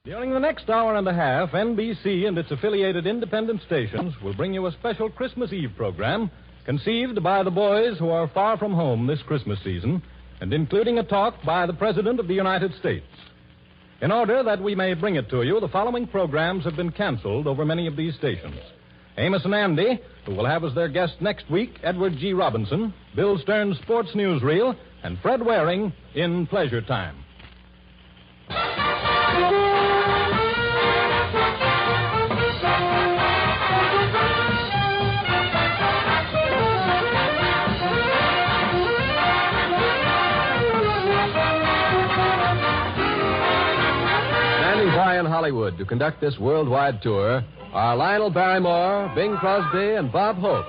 During the next hour and a half, NBC and its affiliated independent stations will bring you a special Christmas Eve program conceived by the boys who are far from home this Christmas season and including a talk by the President of the United States. In order that we may bring it to you, the following programs have been canceled over many of these stations. Amos and Andy, who will have as their guest next week Edward G. Robinson, Bill Stern's Sports Newsreel, and Fred Waring in Pleasure Time. In Hollywood to conduct this worldwide tour are Lionel Barrymore, Bing Crosby, and Bob Hope.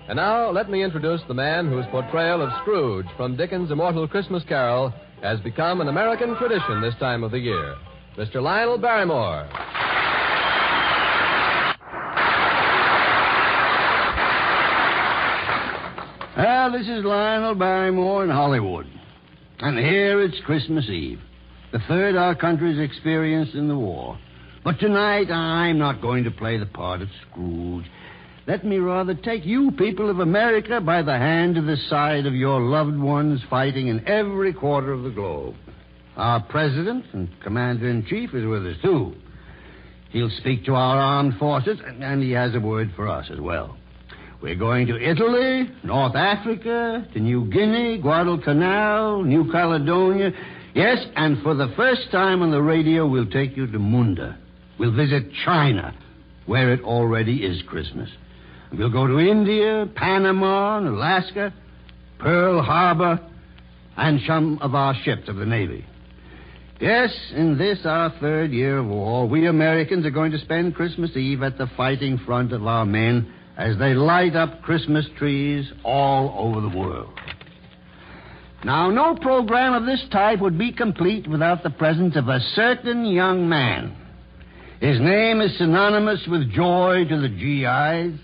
And now, let me introduce the man whose portrayal of Scrooge from Dickens' immortal Christmas Carol has become an American tradition this time of the year. Mr. Lionel Barrymore. Well, this is Lionel Barrymore in Hollywood. And here it's Christmas Eve. The third our country's experienced in the war. But tonight, I'm not going to play the part of Scrooge. Let me rather take you people of America by the hand to the side of your loved ones fighting in every quarter of the globe. Our president and commander-in-chief is with us, too. He'll speak to our armed forces, and he has a word for us as well. We're going to Italy, North Africa, to New Guinea, Guadalcanal, New Caledonia. Yes, and for the first time on the radio, we'll take you to Munda. We'll visit China, where it already is Christmas. We'll go to India, Panama, and Alaska, Pearl Harbor, and some of our ships of the Navy. Yes, in this, our third year of war, we Americans are going to spend Christmas Eve at the fighting front of our men as they light up Christmas trees all over the world. Now, no program of this type would be complete without the presence of a certain young man. His name is synonymous with joy to the GIs.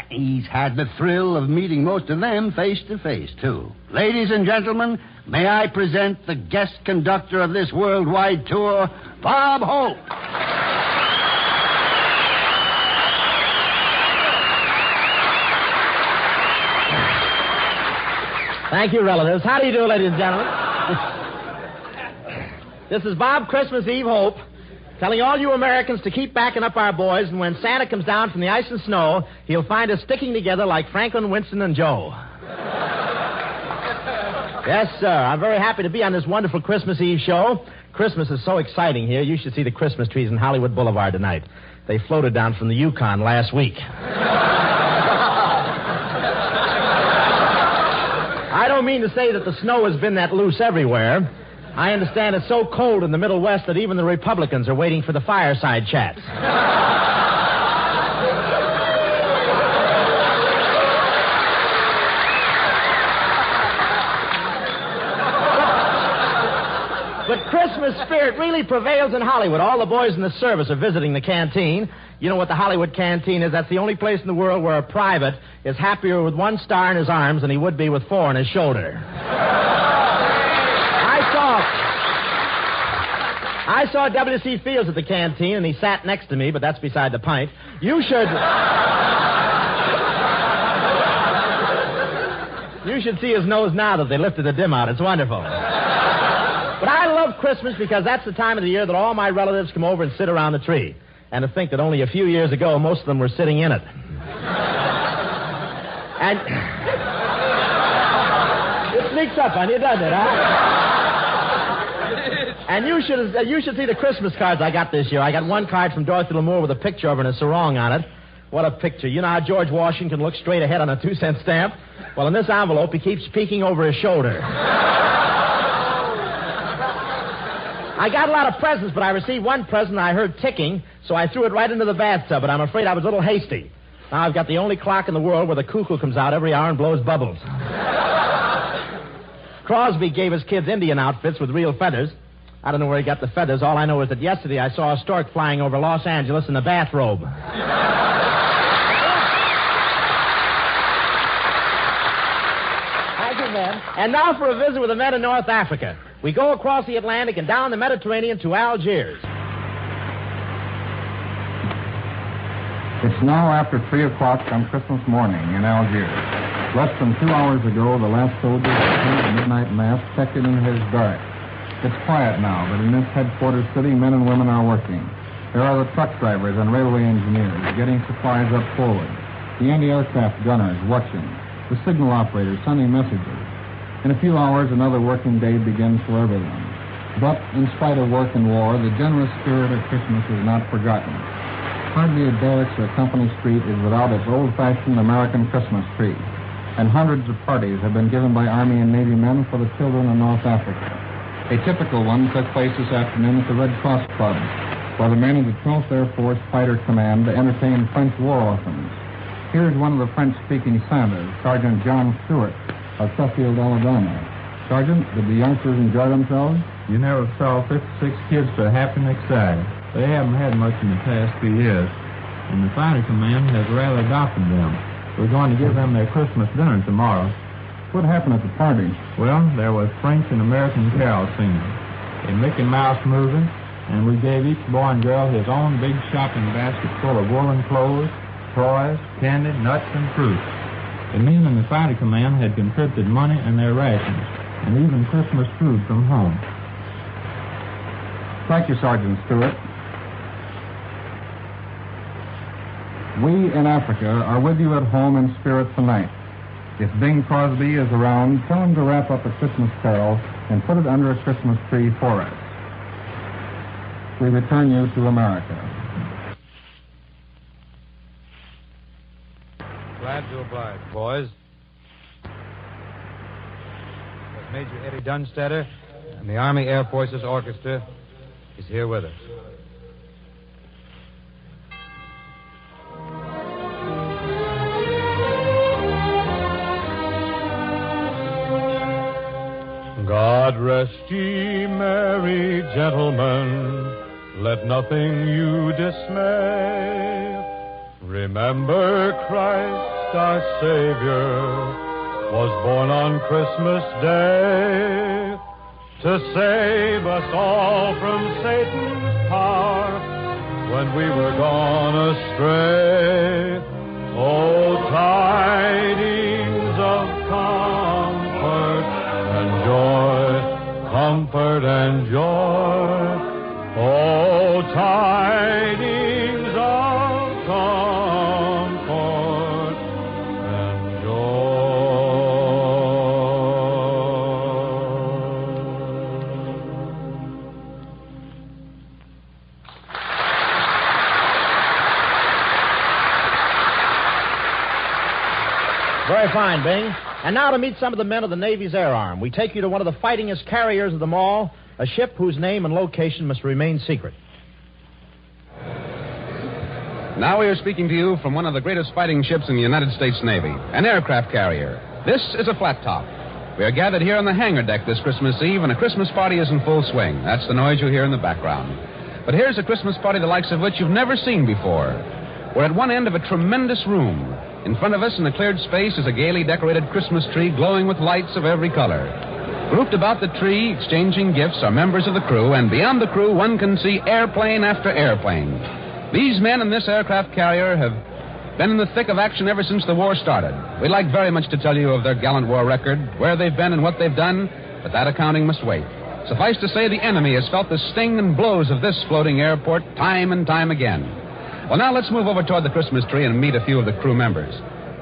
He's had the thrill of meeting most of them face to face, too. Ladies and gentlemen, may I present the guest conductor of this worldwide tour, Bob Hope. Thank you, relatives. How do you do, ladies and gentlemen? This is Bob Christmas Eve Hope, telling all you Americans to keep backing up our boys, and when Santa comes down from the ice and snow, he'll find us sticking together like Franklin, Winston, and Joe. Yes, sir. I'm very happy to be on this wonderful Christmas Eve show. Christmas is so exciting here. You should see the Christmas trees in Hollywood Boulevard tonight. They floated down from the Yukon last week. I don't mean to say that the snow has been that loose everywhere. I understand it's so cold in the Middle West that even the Republicans are waiting for the fireside chats. But Christmas spirit really prevails in Hollywood. All the boys in the service are visiting the canteen. You know what the Hollywood canteen is? That's the only place in the world where a private is happier with 1 star in his arms than he would be with 4 on his shoulder. I saw W.C. Fields at the canteen, and he sat next to me, but that's beside the pint. You should see his nose now that they lifted the dim out. It's wonderful. But I love Christmas because that's the time of the year that all my relatives come over and sit around the tree. And to think that only a few years ago, most of them were sitting in it. And it sneaks up on you, doesn't it, huh? And you should see the Christmas cards I got this year. I got one card from Dorothy Lamour with a picture of her and a sarong on it. What a picture. You know how George Washington looks straight ahead on a 2-cent stamp? Well, in this envelope, he keeps peeking over his shoulder. I got a lot of presents, but I received one present I heard ticking, so I threw it right into the bathtub, but I'm afraid I was a little hasty. Now I've got the only clock in the world where the cuckoo comes out every hour and blows bubbles. Crosby gave his kids Indian outfits with real feathers. I don't know where he got the feathers. All I know is that yesterday I saw a stork flying over Los Angeles in a bathrobe. Thank you, men. And now for a visit with the men in North Africa. We go across the Atlantic and down the Mediterranean to Algiers. It's now after 3 o'clock on Christmas morning in Algiers. Less than 2 hours ago, the last soldier who attended the midnight mass checked in his barracks. It's quiet now, but in this headquarters city, men and women are working. There are the truck drivers and railway engineers getting supplies up forward. The anti-aircraft gunners watching. The signal operators sending messages. In a few hours, another working day begins for everyone. But, in spite of work and war, the generous spirit of Christmas is not forgotten. Hardly a barracks or company street is without its old-fashioned American Christmas tree. And hundreds of parties have been given by Army and Navy men for the children in North Africa. A typical one took place this afternoon at the Red Cross Club, where the men of the 12th Air Force Fighter Command entertained French war orphans. Here's one of the French-speaking Santas, Sergeant John Stewart of Sheffield, Alabama. Sergeant, did the youngsters enjoy themselves? You never saw 56 kids so happy and excited. They haven't had much in the past few years, and the Fighter Command has rather adopted them. We're going to give them their Christmas dinner tomorrow. What happened at the party? Well, there was French and American carol singing, a Mickey Mouse movie, and we gave each boy and girl his own big shopping basket full of woolen clothes, toys, candy, nuts, and fruit. The men in the Fighter Command had contributed money and their rations, and even Christmas food from home. Thank you, Sergeant Stewart. We in Africa are with you at home in spirit tonight. If Bing Crosby is around, tell him to wrap up a Christmas carol and put it under a Christmas tree for us. We return you to America. Glad to oblige, boys. But Major Eddie Dunstetter and the Army Air Forces Orchestra is here with us. God rest ye merry gentlemen, let nothing you dismay. Remember Christ our Savior was born on Christmas Day to save us all from Satan's power when we were gone astray. Oh, tidings of comfort and joy, comfort and joy. Oh, tidings of comfort and Very fine, Bing. And now to meet some of the men of the Navy's Air Arm, we take you to one of the fightingest carriers of them all, a ship whose name and location must remain secret. Now we are speaking to you from one of the greatest fighting ships in the United States Navy, an aircraft carrier. This is a flat top. We are gathered here on the hangar deck this Christmas Eve, and a Christmas party is in full swing. That's the noise you hear in the background. But here's a Christmas party the likes of which you've never seen before. We're at one end of a tremendous room. In front of us in the cleared space is a gaily decorated Christmas tree glowing with lights of every color. Grouped about the tree, exchanging gifts, are members of the crew, and beyond the crew, one can see airplane after airplane. These men in this aircraft carrier have been in the thick of action ever since the war started. We'd like very much to tell you of their gallant war record, where they've been and what they've done, but that accounting must wait. Suffice to say, the enemy has felt the sting and blows of this floating airport time and time again. Well, now let's move over toward the Christmas tree and meet a few of the crew members.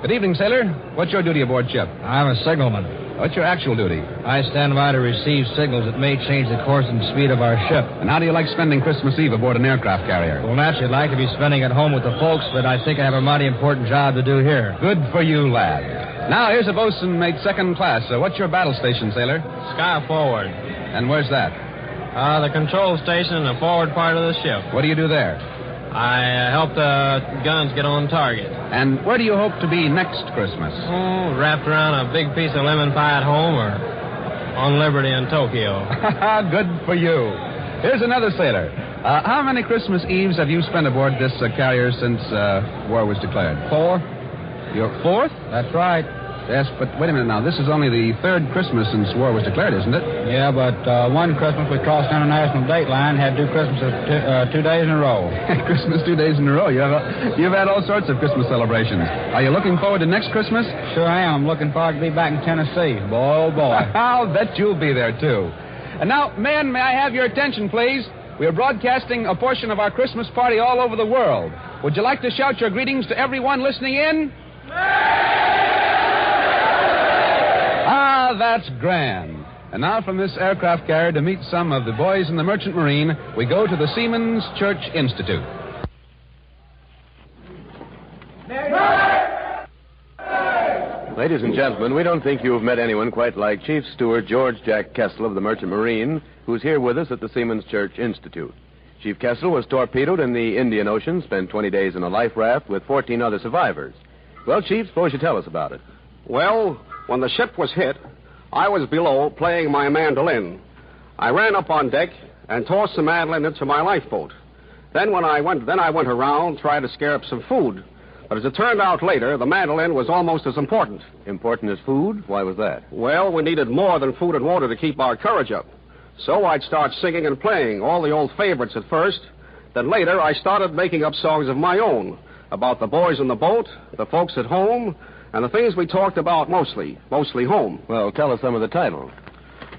Good evening, sailor. What's your duty aboard ship? I'm a signalman. What's your actual duty? I stand by to receive signals that may change the course and speed of our ship. And how do you like spending Christmas Eve aboard an aircraft carrier? Well, naturally, I'd like to be spending it home with the folks, but I think I have a mighty important job to do here. Good for you, lad. Now, here's a bosun mate second class. What's your battle station, sailor? Sky forward. And where's that? The control station in the forward part of the ship. What do you do there? I help the guns get on target. And where do you hope to be next Christmas? Wrapped around a big piece of lemon pie at home or on Liberty in Tokyo. Good for you. Here's another sailor. How many Christmas Eves have you spent aboard this carrier since war was declared? 4. Your fourth? That's right. Yes, but wait a minute now. This is only the third Christmas since war was declared, isn't it? Yeah, but one Christmas we crossed the international date line, had 2 Christmases 2 days in a row. Christmas 2 days in a row. You've had all sorts of Christmas celebrations. Are you looking forward to next Christmas? Sure am. I'm looking forward to be back in Tennessee. Boy, oh, boy. I'll bet you'll be there, too. And now, men, may I have your attention, please? We are broadcasting a portion of our Christmas party all over the world. Would you like to shout your greetings to everyone listening in? Ah, that's grand. And now from this aircraft carrier to meet some of the boys in the Merchant Marine, we go to the Seamen's Church Institute. Ladies and gentlemen, we don't think you've met anyone quite like Chief Steward George Jack Kessel of the Merchant Marine, who's here with us at the Seamen's Church Institute. Chief Kessel was torpedoed in the Indian Ocean, spent 20 days in a life raft with 14 other survivors. Well, Chief, suppose you tell us about it. Well, when the ship was hit, I was below playing my mandolin. I ran up on deck and tossed the mandolin into my lifeboat. Then I went around, tried to scare up some food. But as it turned out later, the mandolin was almost as important. Important as food? Why was that? Well, we needed more than food and water to keep our courage up. So I'd start singing and playing all the old favorites at first. Then later, I started making up songs of my own about the boys in the boat, the folks at home, and the things we talked about mostly home. Well, tell us some of the titles.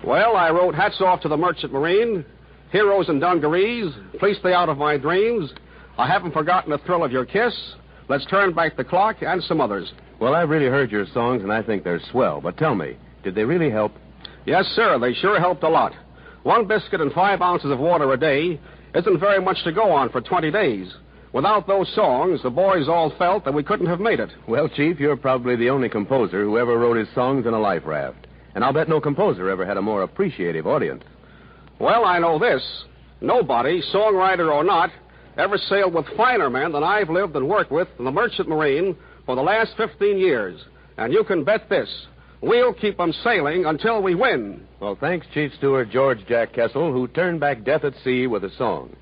Well, I wrote Hats Off to the Merchant Marine, Heroes in Dungarees, Please Stay Out of My Dreams, I Haven't Forgotten the Thrill of Your Kiss, Let's Turn Back the Clock, and some others. Well, I've really heard your songs, and I think they're swell. But tell me, did they really help? Yes, sir, they sure helped a lot. 1 biscuit and 5 ounces of water a day isn't very much to go on for 20 days. Without those songs, the boys all felt that we couldn't have made it. Well, Chief, you're probably the only composer who ever wrote his songs in a life raft. And I'll bet no composer ever had a more appreciative audience. Well, I know this. Nobody, songwriter or not, ever sailed with finer men than I've lived and worked with in the Merchant Marine for the last 15 years. And you can bet this. We'll keep them sailing until we win. Well, thanks, Chief Steward George Jack Kessel, who turned back death at sea with a song.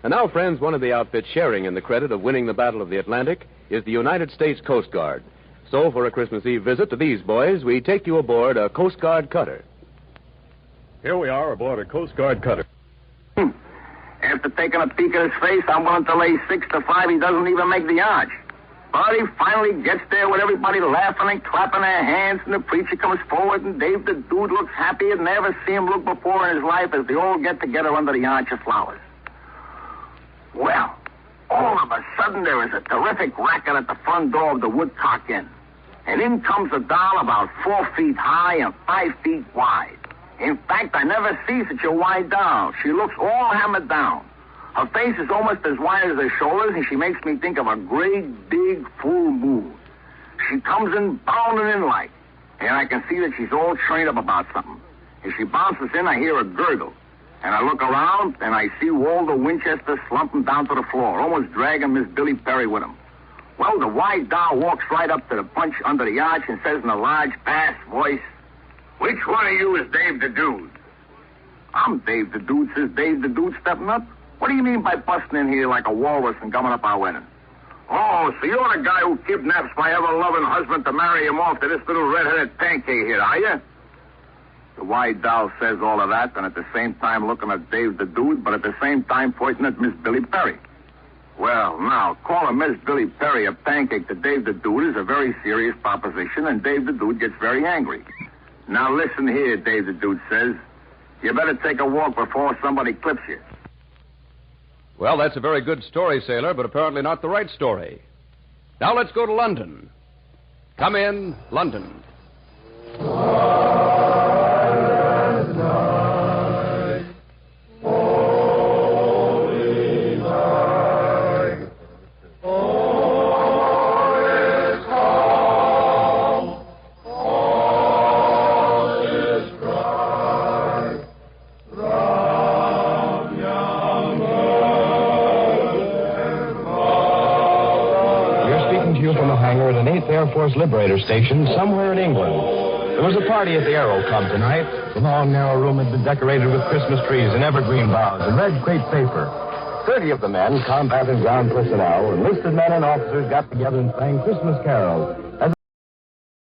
And now, friends, one of the outfits sharing in the credit of winning the Battle of the Atlantic is the United States Coast Guard. So, for a Christmas Eve visit to these boys, we take you aboard a Coast Guard cutter. Here we are aboard a Coast Guard cutter. After taking a peek at his face, I'm willing to lay 6 to 5 he doesn't even make the arch. But he finally gets there with everybody laughing and clapping their hands, and the preacher comes forward, and Dave the Dude looks happier than ever seen him look before in his life as they all get together under the arch of flowers. Well, all of a sudden there is a terrific racket at the front door of the Woodcock Inn. And in comes a doll about 4 feet high and 5 feet wide. In fact, I never see such a wide doll. She looks all hammered down. Her face is almost as wide as her shoulders, and she makes me think of a great, big, full moon. She comes in bounding in like, and I can see that she's all trained up about something. As she bounces in, I hear a gurgle. And I look around, and I see Walter Winchester slumping down to the floor, almost dragging Miss Billy Perry with him. Well, the white doll walks right up to the punch under the arch and says in a large, bass voice, "Which one of you is Dave the Dude?" "I'm Dave the Dude," says Dave the Dude, stepping up. "What do you mean by busting in here like a walrus and gumming up our wedding?" "Oh, so you're the guy who kidnaps my ever-loving husband to marry him off to this little red-headed pancake here, are you?" The white doll says all of that, and at the same time looking at Dave the Dude, but at the same time pointing at Miss Billy Perry. Well, now, calling Miss Billy Perry a pancake to Dave the Dude is a very serious proposition, and Dave the Dude gets very angry. "Now, listen here," Dave the Dude says. "You better take a walk before somebody clips you." Well, that's a very good story, sailor, but apparently not the right story. Now let's go to London. Come in, London. Air Force Liberator Station somewhere in England. There was a party at the Aero Club tonight. The long, narrow room had been decorated with Christmas trees and evergreen boughs and red crepe paper. 30 of the men, combat and ground personnel, enlisted men and officers got together and sang Christmas carols.